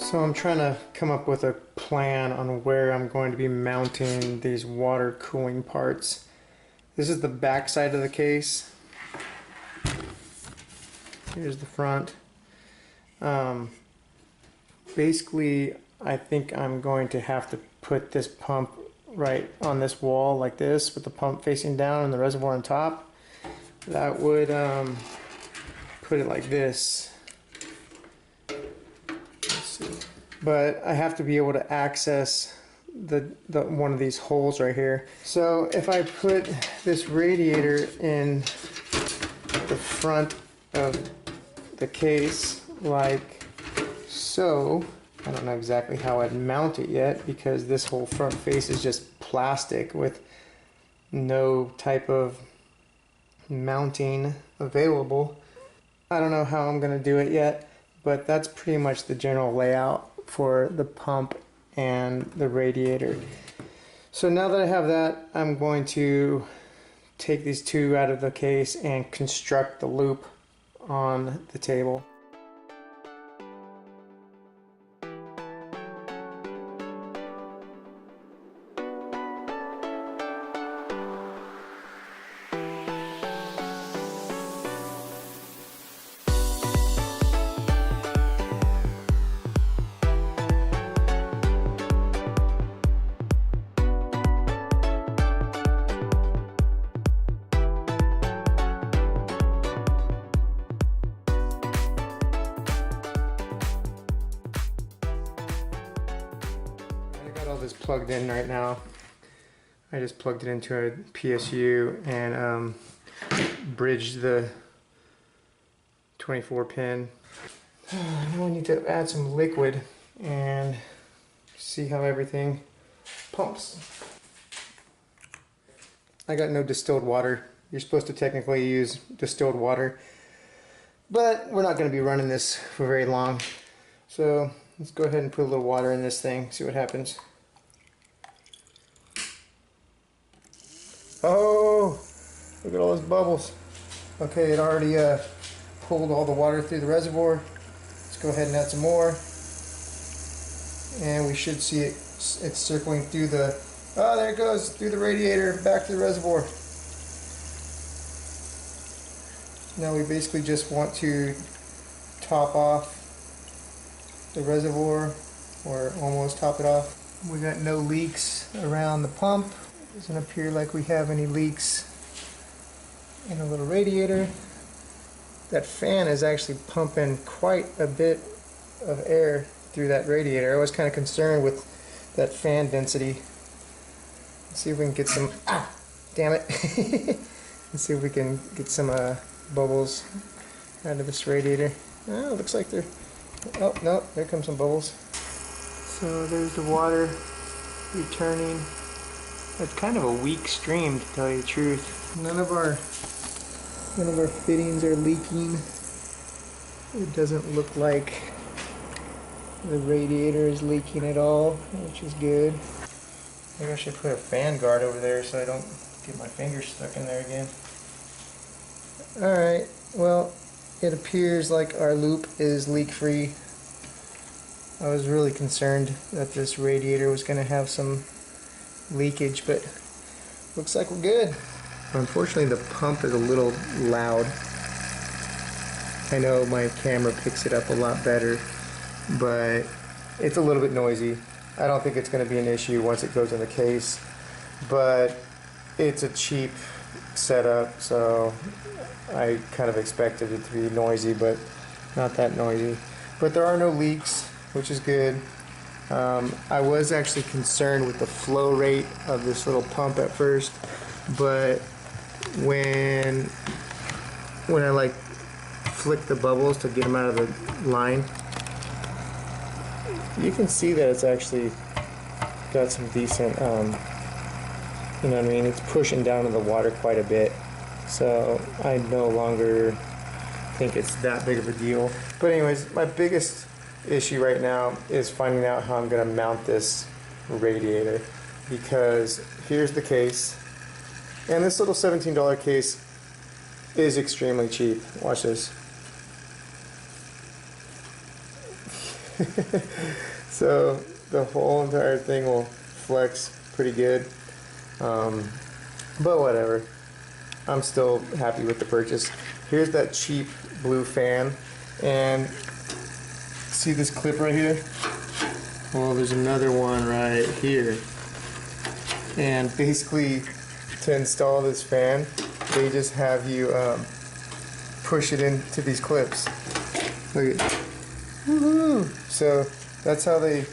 So I'm trying to come up with a plan on where I'm going to be mounting these water cooling parts. This is the back side of the case. Here's the front. Basically, I think I'm going to have to put this pump right on this wall like this, with the pump facing down and the reservoir on top. That would put it like this. Let's see. But I have to be able to access the one of these holes right here. So if I put this radiator in the front of the case like so, I don't know exactly how I'd mount it yet because this whole front face is just plastic with no type of mounting available. I don't know how I'm going to do it yet, but that's pretty much the general layout for the pump and the radiator. So now that I have that, I'm going to take these two out of the case and construct the loop on the table. This plugged in right now. I just plugged it into a PSU and bridged the 24 pin. Now I need to add some liquid and see how everything pumps. I got no distilled water. You're supposed to technically use distilled water, but we're not going to be running this for very long. So let's go ahead and put a little water in this thing, see what happens. Oh, look at all those bubbles. Okay, it already pulled all the water through the reservoir. Let's go ahead and add some more. And we should see it's circling through the, oh, there it goes, through the radiator, back to the reservoir. Now we basically just want to top off the reservoir, or almost top it off. We got no leaks around the pump. Doesn't appear like we have any leaks in the little radiator. That fan is actually pumping quite a bit of air through that radiator. I was kind of concerned with that fan density. Let's see if we can get some, damn it. Let's see if we can get some bubbles out of this radiator. Oh, looks like they're, oh no, there comes some bubbles. So there's the water returning. It's kind of a weak stream, to tell you the truth. None of our fittings are leaking. It doesn't look like the radiator is leaking at all, which is good. Maybe I should put a fan guard over there so I don't get my fingers stuck in there again. Alright, well, it appears like our loop is leak-free. I was really concerned that this radiator was going to have some leakage, but looks like we're good. Unfortunately, the pump is a little loud. I know my camera picks it up a lot better, but it's a little bit noisy. I don't think it's going to be an issue once it goes in the case, but it's a cheap setup, so I kind of expected it to be noisy, but not that noisy. But there are no leaks, which is good. I was actually concerned with the flow rate of this little pump at first, but when I like flick the bubbles to get them out of the line, you can see that it's actually got some decent, you know what I mean, it's pushing down in the water quite a bit, so I no longer think it's that big of a deal. But anyways, my biggest issue right now is finding out how I'm going to mount this radiator, because here's the case, and this little $17 case is extremely cheap. Watch this. So the whole entire thing will flex pretty good. But whatever. I'm still happy with the purchase. Here's that cheap blue fan. And see this clip right here? Well, there's another one right here. And basically, to install this fan, they just have you push it into these clips. Look at, woohoo! So that's how they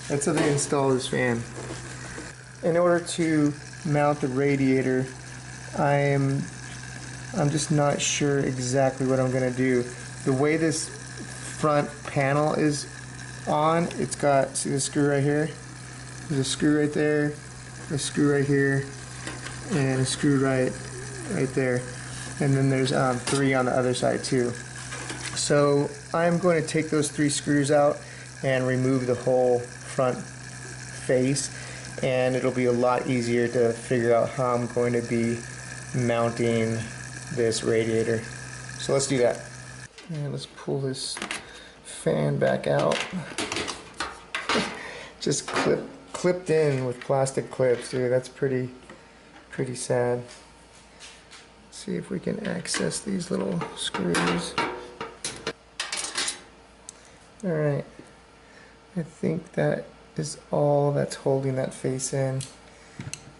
install this fan. In order to mount the radiator, I'm just not sure exactly what I'm gonna do. The way this front panel is on, it's got, see the screw right here? There's a screw right there, a screw right here, and a screw right there. And then there's 3 on the other side too. So I'm going to take those 3 screws out and remove the whole front face, and it'll be a lot easier to figure out how I'm going to be mounting this radiator. So let's do that. And let's pull this fan back out. Just clipped in with plastic clips, dude. That's pretty sad. Let's see if we can access these little screws. Alright, I think that is all that's holding that face in.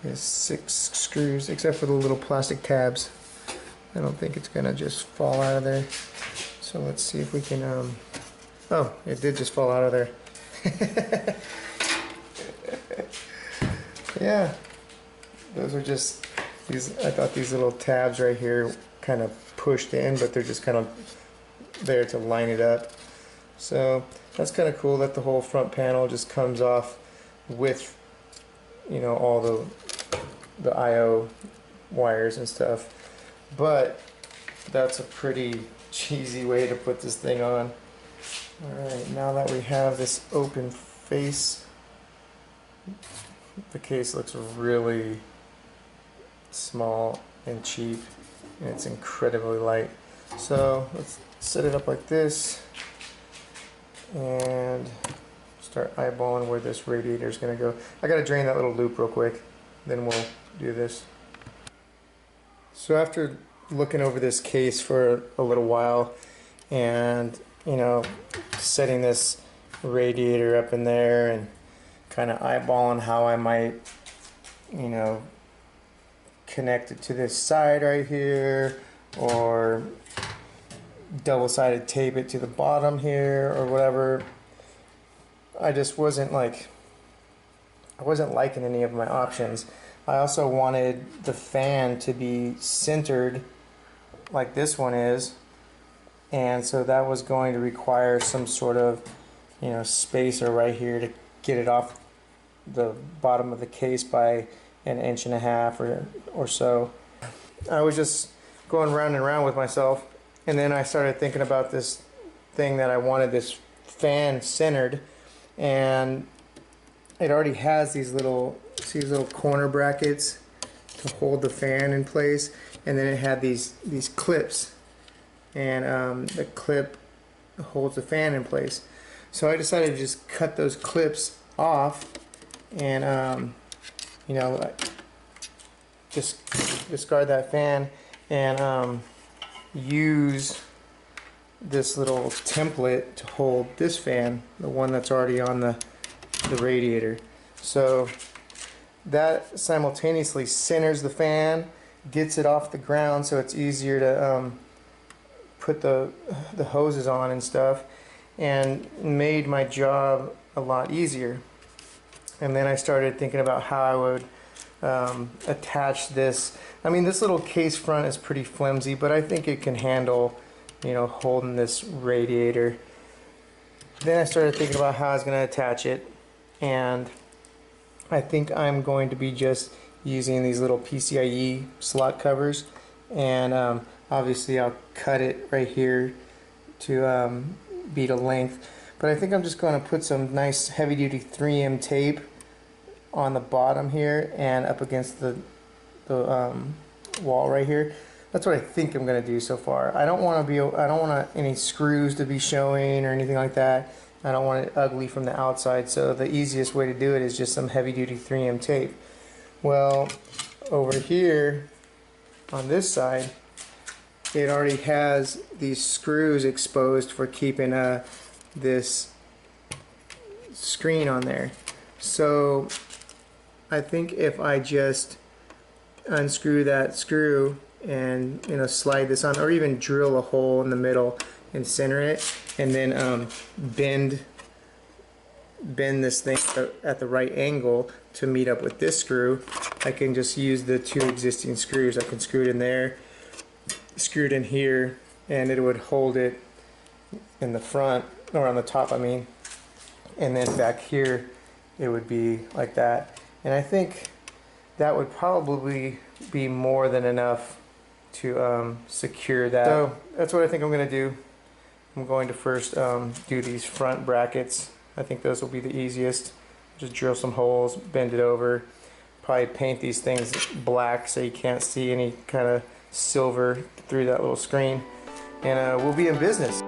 Is 6 screws, except for the little plastic tabs. I don't think it's gonna just fall out of there. So let's see if we can, oh, it did just fall out of there. Yeah, those are just these, I thought these little tabs right here kind of pushed in, but they're just kind of there to line it up. So that's kind of cool that the whole front panel just comes off with, you know, all the I/O wires and stuff. But that's a pretty cheesy way to put this thing on. Alright, now that we have this open face, the case looks really small and cheap, and it's incredibly light. So let's set it up like this and start eyeballing where this radiator is going to go. I got to drain that little loop real quick, then we'll do this. So after looking over this case for a little while and, you know, setting this radiator up in there and kind of eyeballing how I might, you know, connect it to this side right here, or double-sided tape it to the bottom here, or whatever, I just wasn't liking any of my options. I also wanted the fan to be centered like this one is, and so that was going to require some sort of, you know, spacer right here to get it off the bottom of the case by 1.5 inches or so. I was just going round and round with myself, and then I started thinking about this thing that I wanted this fan centered, and it already has these little, see these little corner brackets to hold the fan in place, and then it had these clips, and the clip holds the fan in place. So I decided to just cut those clips off and you know, just discard that fan and use this little template to hold this fan, the one that's already on the radiator. So that simultaneously centers the fan, gets it off the ground so it's easier to put the hoses on and stuff, and made my job a lot easier. And then I started thinking about how I would attach this. I mean, this little case front is pretty flimsy, but I think it can handle, you know, holding this radiator. Then I started thinking about how I was going to attach it, and I think I'm going to be just using these little PCIe slot covers, and obviously I'll cut it right here to be to length. But I think I'm just going to put some nice heavy-duty 3M tape on the bottom here and up against the wall right here. That's what I think I'm going to do so far. I don't want any screws to be showing or anything like that. I don't want it ugly from the outside, so the easiest way to do it is just some heavy-duty 3M tape. Well, over here on this side, it already has these screws exposed for keeping this screen on there. So I think if I just unscrew that screw and slide this on, or even drill a hole in the middle and center it, and then bend this thing at the right angle to meet up with this screw, I can just use the two existing screws. I can screw it in there, screw it in here, and it would hold it in the front, or on the top I mean, and then back here it would be like that. And I think that would probably be more than enough to secure that. So that's what I think I'm going to do. I'm going to first do these front brackets. I think those will be the easiest. Just drill some holes, bend it over, probably paint these things black so you can't see any kind of silver through that little screen, and we'll be in business.